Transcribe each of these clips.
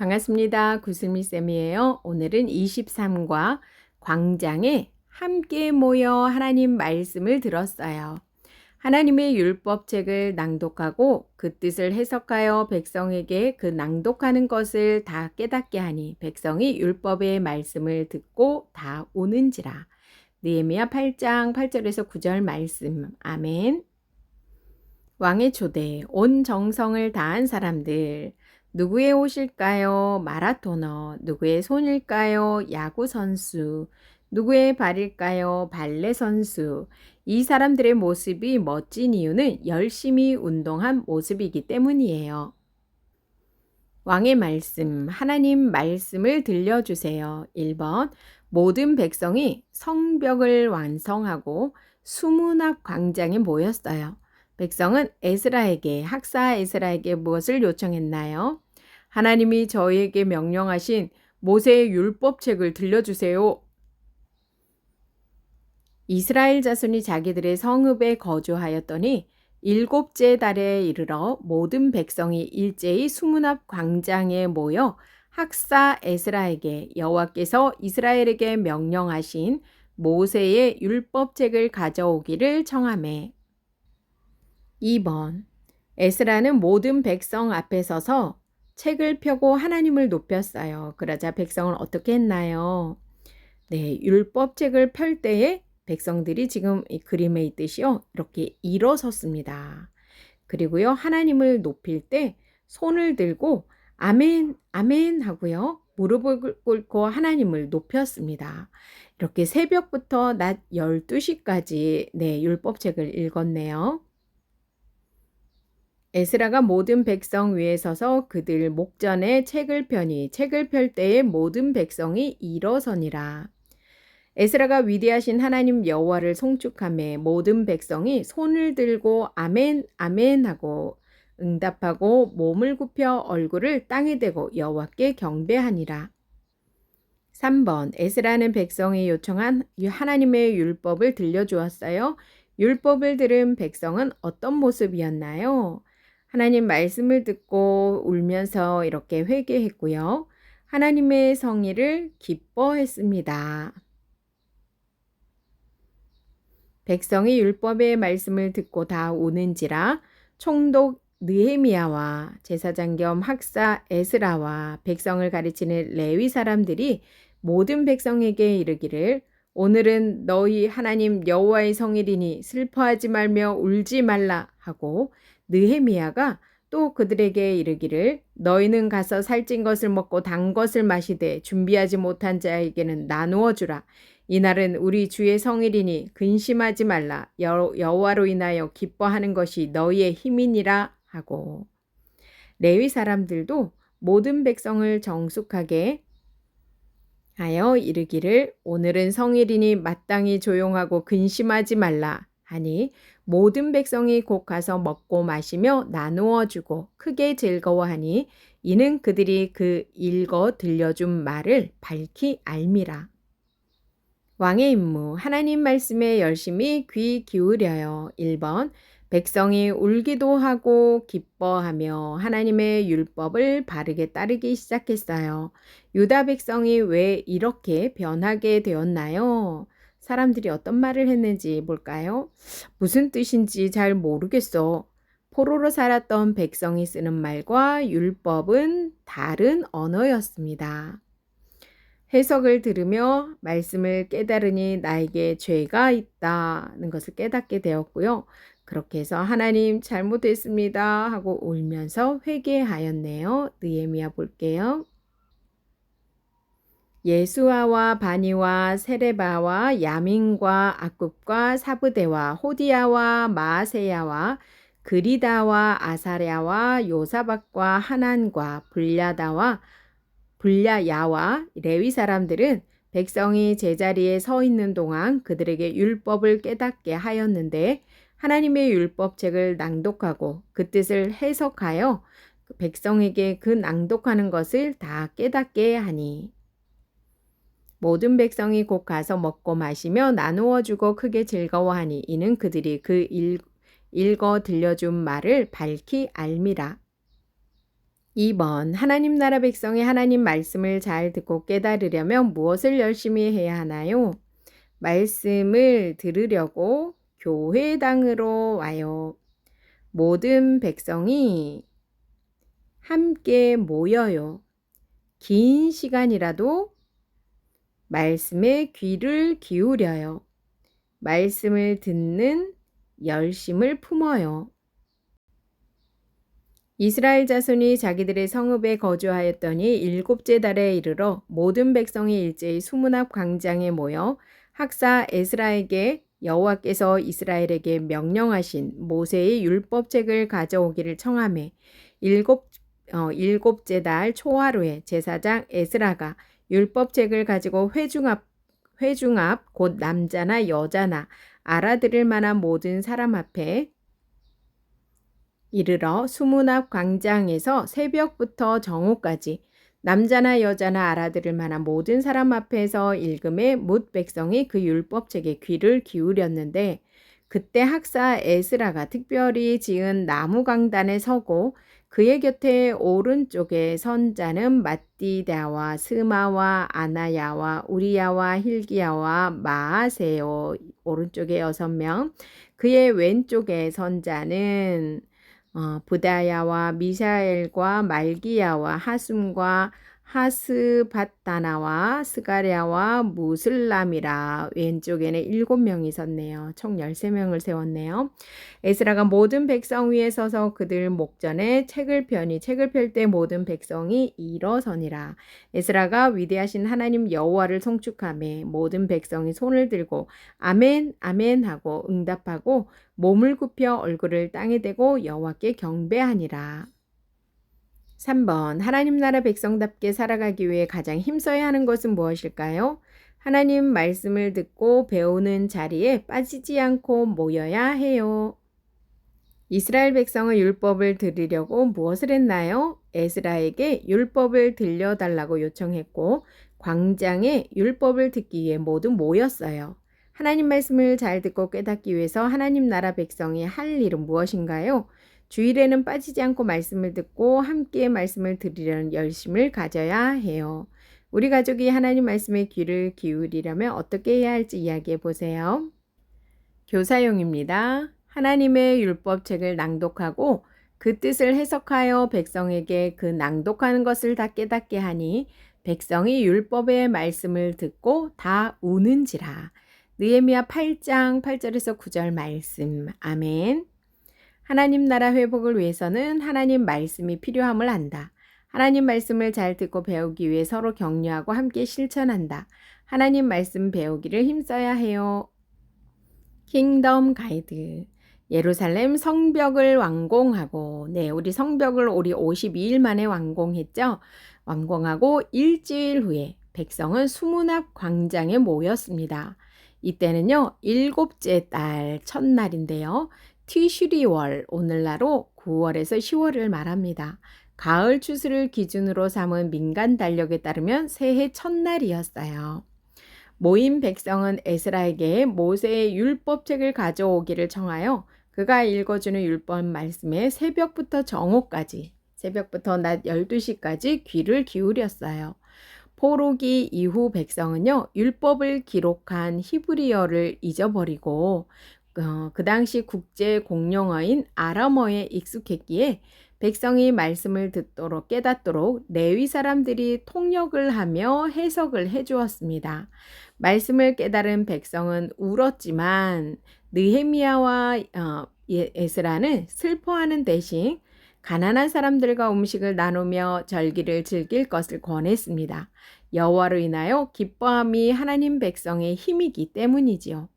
반갑습니다. 구슬미 쌤이에요. 오늘은 23과 광장에 함께 모여 하나님 말씀을 들었어요. 하나님의 율법책을 낭독하고 그 뜻을 해석하여 백성에게 그 낭독하는 것을 다 깨닫게 하니 백성이 율법의 말씀을 듣고 다 오는지라. 느헤미야 8장 8절에서 9절 말씀. 아멘. 왕의 초대, 온 정성을 다한 사람들. 누구의 옷일까요? 마라토너. 누구의 손일까요? 야구 선수. 누구의 발일까요? 발레 선수. 이 사람들의 모습이 멋진 이유는 열심히 운동한 모습이기 때문이에요. 왕의 말씀, 하나님 말씀을 들려주세요. 1번, 모든 백성이 성벽을 완성하고 수문학 광장에 모였어요. 백성은 에스라에게, 학사 에스라에게 무엇을 요청했나요? 하나님이 저희에게 명령하신 모세의 율법책을 들려주세요. 이스라엘 자손이 자기들의 성읍에 거주하였더니 7째 달에 이르러 모든 백성이 일제히 수문 앞 광장에 모여 학사 에스라에게 여호와께서 이스라엘에게 명령하신 모세의 율법책을 가져오기를 청하매. 2번, 에스라는 모든 백성 앞에 서서 책을 펴고 하나님을 높였어요. 그러자 백성은 어떻게 했나요? 네, 율법책을 펼 때에 백성들이 지금 이 그림에 있듯이요, 이렇게 일어섰습니다. 그리고요, 하나님을 높일 때 손을 들고 아멘, 아멘 하고요, 무릎을 꿇고 하나님을 높였습니다. 이렇게 새벽부터 낮 12시까지 네, 율법책을 읽었네요. 에스라가 모든 백성 위에 서서 그들 목전에 책을 펴니 책을 펼 때에 모든 백성이 일어서니라. 에스라가 위대하신 하나님 여호와를 송축하며 모든 백성이 손을 들고 아멘 아멘 하고 응답하고 몸을 굽혀 얼굴을 땅에 대고 여호와께 경배하니라. 3번, 에스라는 백성이 요청한 하나님의 율법을 들려주었어요. 율법을 들은 백성은 어떤 모습이었나요? 하나님 말씀을 듣고 울면서 이렇게 회개했고요. 하나님의 성의를 기뻐했습니다. 백성이 율법의 말씀을 듣고 다 오는지라 총독 느헤미야와 제사장 겸 학사 에스라와 백성을 가르치는 레위 사람들이 모든 백성에게 이르기를 오늘은 너희 하나님 여호와의 성일이니 슬퍼하지 말며 울지 말라 하고 느헤미야가 또 그들에게 이르기를 너희는 가서 살찐 것을 먹고 단 것을 마시되 준비하지 못한 자에게는 나누어 주라. 이날은 우리 주의 성일이니 근심하지 말라. 여호와로 인하여 기뻐하는 것이 너희의 힘이니라 하고. 레위 사람들도 모든 백성을 정숙하게 하여 이르기를 오늘은 성일이니 마땅히 조용하고 근심하지 말라 하니 모든 백성이 곧 가서 먹고 마시며 나누어 주고 크게 즐거워하니 이는 그들이 그 읽어 들려준 말을 밝히 알미라. 왕의 임무, 하나님 말씀에 열심히 귀 기울여요. 1번, 백성이 울기도 하고 기뻐하며 하나님의 율법을 바르게 따르기 시작했어요. 유다 백성이 왜 이렇게 변하게 되었나요? 사람들이 어떤 말을 했는지 볼까요? 무슨 뜻인지 잘 모르겠어. 포로로 살았던 백성이 쓰는 말과 율법은 다른 언어였습니다. 해석을 들으며 말씀을 깨달으니 나에게 죄가 있다는 것을 깨닫게 되었고요. 그렇게 해서 하나님 잘못했습니다 하고 울면서 회개하였네요. 느헤미야 볼게요. 예수아와 바니와 세레바와 야민과 아굽과 사브데와 호디야와 마아세야와 그리다와 아사랴와 요사박과 하난과 불랴야와 레위 사람들은 백성이 제자리에 서 있는 동안 그들에게 율법을 깨닫게 하였는데 하나님의 율법책을 낭독하고 그 뜻을 해석하여 백성에게 그 낭독하는 것을 다 깨닫게 하니 모든 백성이 곧 가서 먹고 마시며 나누어 주고 크게 즐거워하니 이는 그들이 그 읽어 들려준 말을 밝히 알미라. 2번 하나님 나라 백성이 하나님 말씀을 잘 듣고 깨달으려면 무엇을 열심히 해야 하나요? 말씀을 들으려고 교회당으로 와요. 모든 백성이 함께 모여요. 긴 시간이라도 말씀에 귀를 기울여요. 말씀을 듣는 열심을 품어요. 이스라엘 자손이 자기들의 성읍에 거주하였더니 일곱째 달에 이르러 모든 백성이 일제히 수문앞 광장에 모여 학사 에스라에게 여호와께서 이스라엘에게 명령하신 모세의 율법책을 가져오기를 청하매 일곱째 달 초하루에 제사장 에스라가 율법책을 가지고 회중 앞 곧 남자나 여자나 알아들을 만한 모든 사람 앞에 이르러 수문 앞 광장에서 새벽부터 정오까지 남자나 여자나 알아들을 만한 모든 사람 앞에서 읽음에 뭇 백성이 그 율법책에 귀를 기울였는데 그때 학사 에스라가 특별히 지은 나무 강단에 서고 그의 곁에 오른쪽에 선 자는 마띠다와 스마와 아나야와 우리야와 힐기야와 마아세요 오른쪽에 6명 그의 왼쪽에 선 자는 부다야와 미샤엘과 말기야와 하숨과 하스바다나와 스가랴와 무슬람이라 왼쪽에는 7명이 섰네요. 총 13명을 세웠네요. 에스라가 모든 백성 위에 서서 그들 목전에 책을 펴니 책을 펼 때 모든 백성이 일어서니라. 에스라가 위대하신 하나님 여호와를 송축하며 모든 백성이 손을 들고 아멘 아멘 하고 응답하고 몸을 굽혀 얼굴을 땅에 대고 여호와께 경배하니라. 3번 하나님 나라 백성답게 살아가기 위해 가장 힘써야 하는 것은 무엇일까요? 하나님 말씀을 듣고 배우는 자리에 빠지지 않고 모여야 해요. 이스라엘 백성은 율법을 들으려고 무엇을 했나요? 에스라에게 율법을 들려달라고 요청했고 광장에 율법을 듣기 위해 모두 모였어요. 하나님 말씀을 잘 듣고 깨닫기 위해서 하나님 나라 백성이 할 일은 무엇인가요? 주일에는 빠지지 않고 말씀을 듣고 함께 말씀을 들으려는 열심을 가져야 해요. 우리 가족이 하나님 말씀에 귀를 기울이려면 어떻게 해야 할지 이야기해 보세요. 교사용입니다. 하나님의 율법책을 낭독하고 그 뜻을 해석하여 백성에게 그 낭독하는 것을 다 깨닫게 하니 백성이 율법의 말씀을 듣고 다 우는지라. 느헤미야 8장 8절에서 9절 말씀. 아멘. 하나님 나라 회복을 위해서는 하나님 말씀이 필요함을 안다. 하나님 말씀을 잘 듣고 배우기 위해 서로 격려하고 함께 실천한다. 하나님 말씀 배우기를 힘써야 해요. 킹덤 가이드. 예루살렘 성벽을 완공하고, 우리 성벽을 우리 52일 만에 완공했죠. 완공하고 일주일 후에 백성은 수문 앞 광장에 모였습니다. 이때는요, 7째 달 첫날인데요. 티슈리월, 오늘날로 9월에서 10월을 말합니다. 가을 추수를 기준으로 삼은 민간 달력에 따르면 새해 첫날이었어요. 모인 백성은 에스라에게 모세의 율법책을 가져오기를 청하여 그가 읽어주는 율법 말씀에 새벽부터 정오까지, 새벽부터 낮 12시까지 귀를 기울였어요. 포로기 이후 백성은요, 율법을 기록한 히브리어를 잊어버리고 그 당시 국제 공용어인 아람어에 익숙했기에 백성이 말씀을 듣도록 깨닫도록 레위 사람들이 통역을 하며 해석을 해주었습니다. 말씀을 깨달은 백성은 울었지만 느헤미야와 에스라는 슬퍼하는 대신 가난한 사람들과 음식을 나누며 절기를 즐길 것을 권했습니다. 여호와로 인하여 기뻐함이 하나님 백성의 힘이기 때문이지요.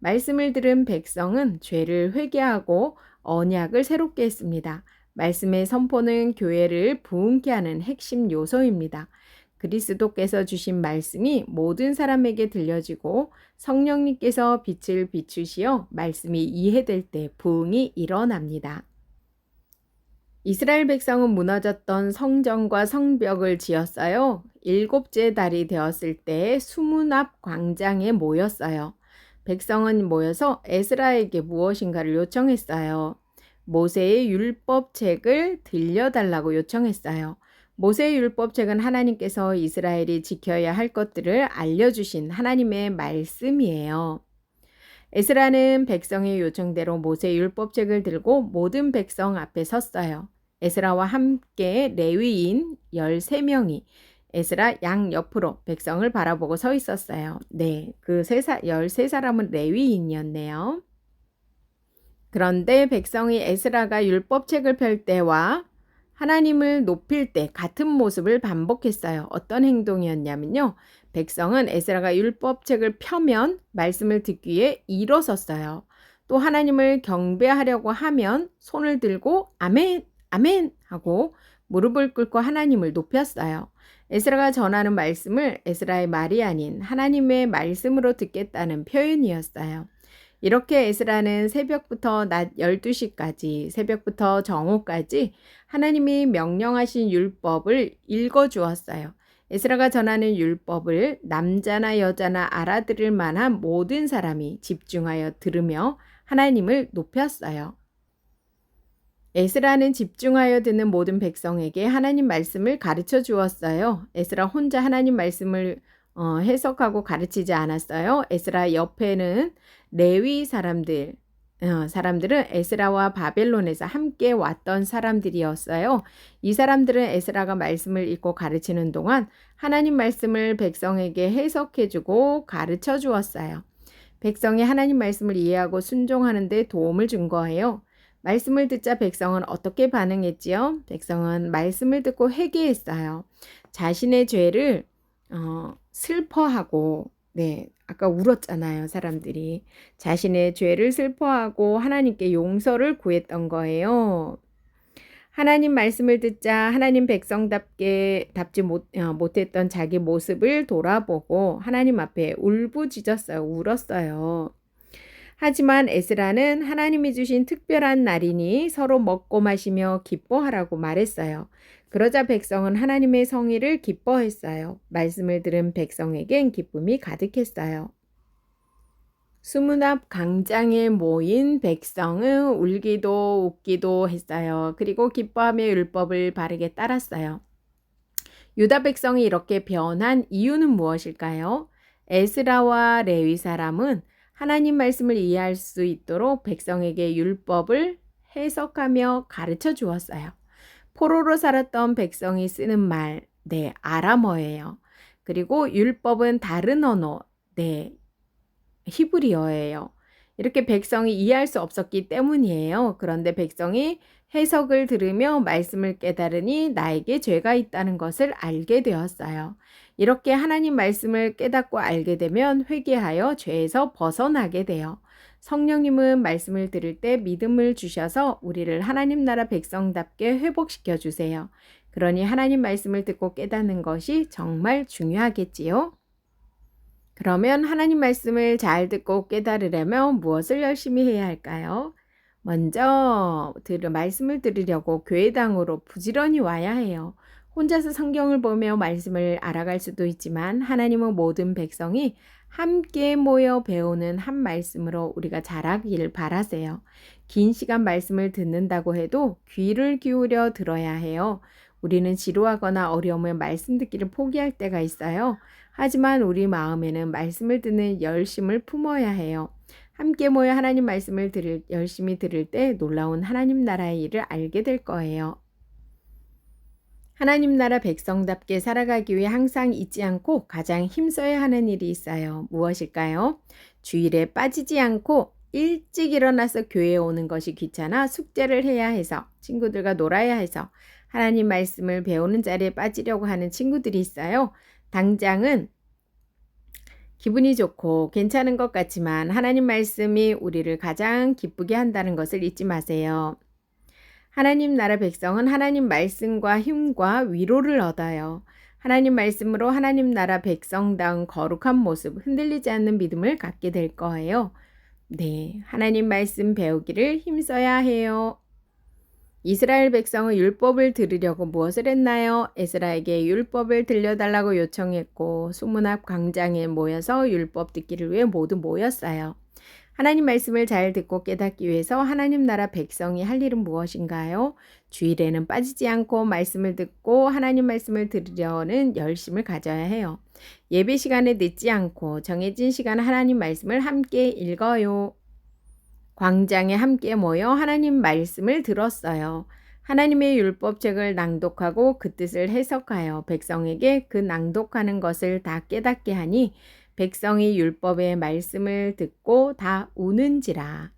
말씀을 들은 백성은 죄를 회개하고 언약을 새롭게 했습니다. 말씀의 선포는 교회를 부흥케 하는 핵심 요소입니다. 그리스도께서 주신 말씀이 모든 사람에게 들려지고 성령님께서 빛을 비추시어 말씀이 이해될 때 부흥이 일어납니다. 이스라엘 백성은 무너졌던 성전과 성벽을 지었어요. 7째 달이 되었을 때 수문 앞 광장에 모였어요. 백성은 모여서 에스라에게 무엇인가를 요청했어요. 모세의 율법책을 들려달라고 요청했어요. 모세의 율법책은 하나님께서 이스라엘이 지켜야 할 것들을 알려주신 하나님의 말씀이에요. 에스라는 백성의 요청대로 모세의 율법책을 들고 모든 백성 앞에 섰어요. 에스라와 함께 레위인 13명이 에스라 양 옆으로 백성을 바라보고 서 있었어요. 네, 그 13사람은 레위인이었네요. 그런데 백성이 에스라가 율법책을 펼 때와 하나님을 높일 때 같은 모습을 반복했어요. 어떤 행동이었냐면요. 백성은 에스라가 율법책을 펴면 말씀을 듣기 위해 일어섰어요. 또 하나님을 경배하려고 하면 손을 들고 아멘, 아멘 하고 무릎을 꿇고 하나님을 높였어요. 에스라가 전하는 말씀을 에스라의 말이 아닌 하나님의 말씀으로 듣겠다는 표현이었어요. 이렇게 에스라는 새벽부터 낮 12시까지, 새벽부터 정오까지 하나님이 명령하신 율법을 읽어주었어요. 에스라가 전하는 율법을 남자나 여자나 알아들을 만한 모든 사람이 집중하여 들으며 하나님을 높였어요. 에스라는 집중하여 듣는 모든 백성에게 하나님 말씀을 가르쳐 주었어요. 에스라 혼자 하나님 말씀을 해석하고 가르치지 않았어요. 에스라 옆에는 레위 사람들은 에스라와 바벨론에서 함께 왔던 사람들이었어요. 이 사람들은 에스라가 말씀을 읽고 가르치는 동안 하나님 말씀을 백성에게 해석해주고 가르쳐 주었어요. 백성이 하나님 말씀을 이해하고 순종하는 데 도움을 준 거예요. 말씀을 듣자 백성은 어떻게 반응했지요? 백성은 말씀을 듣고 회개했어요. 자신의 죄를 슬퍼하고, 네, 아까 울었잖아요, 사람들이. 자신의 죄를 슬퍼하고 하나님께 용서를 구했던 거예요. 하나님 말씀을 듣자 하나님 백성답게 답지 못했던 자기 모습을 돌아보고 하나님 앞에 울부짖었어요. 울었어요. 하지만 에스라는 하나님이 주신 특별한 날이니 서로 먹고 마시며 기뻐하라고 말했어요. 그러자 백성은 하나님의 성의를 기뻐했어요. 말씀을 들은 백성에겐 기쁨이 가득했어요. 수문 앞 광장에 모인 백성은 울기도 웃기도 했어요. 그리고 기뻐하며 율법을 바르게 따랐어요. 유다 백성이 이렇게 변한 이유는 무엇일까요? 에스라와 레위 사람은 하나님 말씀을 이해할 수 있도록 백성에게 율법을 해석하며 가르쳐 주었어요. 포로로 살았던 백성이 쓰는 말, 네, 아람어예요. 그리고 율법은 다른 언어, 네, 히브리어예요. 이렇게 백성이 이해할 수 없었기 때문이에요. 그런데 백성이 해석을 들으며 말씀을 깨달으니 나에게 죄가 있다는 것을 알게 되었어요. 이렇게 하나님 말씀을 깨닫고 알게 되면 회개하여 죄에서 벗어나게 돼요. 성령님은 말씀을 들을 때 믿음을 주셔서 우리를 하나님 나라 백성답게 회복시켜 주세요. 그러니 하나님 말씀을 듣고 깨닫는 것이 정말 중요하겠지요. 그러면 하나님 말씀을 잘 듣고 깨달으려면 무엇을 열심히 해야 할까요? 먼저 말씀을 들으려고 교회당으로 부지런히 와야 해요. 혼자서 성경을 보며 말씀을 알아갈 수도 있지만 하나님은 모든 백성이 함께 모여 배우는 한 말씀으로 우리가 자라길 바라세요. 긴 시간 말씀을 듣는다고 해도 귀를 기울여 들어야 해요. 우리는 지루하거나 어려우면 말씀 듣기를 포기할 때가 있어요. 하지만 우리 마음에는 말씀을 듣는 열심을 품어야 해요. 함께 모여 하나님 말씀을 열심히 들을 때 놀라운 하나님 나라의 일을 알게 될 거예요. 하나님 나라 백성답게 살아가기 위해 항상 잊지 않고 가장 힘써야 하는 일이 있어요. 무엇일까요? 주일에 빠지지 않고 일찍 일어나서 교회에 오는 것이 귀찮아 숙제를 해야 해서 친구들과 놀아야 해서 하나님 말씀을 배우는 자리에 빠지려고 하는 친구들이 있어요. 당장은 기분이 좋고 괜찮은 것 같지만 하나님 말씀이 우리를 가장 기쁘게 한다는 것을 잊지 마세요. 하나님 나라 백성은 하나님 말씀과 힘과 위로를 얻어요. 하나님 말씀으로 하나님 나라 백성다운 거룩한 모습, 흔들리지 않는 믿음을 갖게 될 거예요. 네, 하나님 말씀 배우기를 힘써야 해요. 이스라엘 백성은 율법을 들으려고 무엇을 했나요? 에스라에게 율법을 들려달라고 요청했고 수문 앞 광장에 모여서 율법 듣기를 위해 모두 모였어요. 하나님 말씀을 잘 듣고 깨닫기 위해서 하나님 나라 백성이 할 일은 무엇인가요? 주일에는 빠지지 않고 말씀을 듣고 하나님 말씀을 들으려는 열심을 가져야 해요. 예배 시간에 늦지 않고 정해진 시간 하나님 말씀을 함께 읽어요. 광장에 함께 모여 하나님 말씀을 들었어요. 하나님의 율법책을 낭독하고 그 뜻을 해석하여 백성에게 그 낭독하는 것을 다 깨닫게 하니 백성이 율법의 말씀을 듣고 다 우는지라.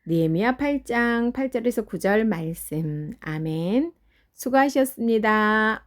느헤미야 8장 8절에서 9절 말씀. 아멘. 수고하셨습니다.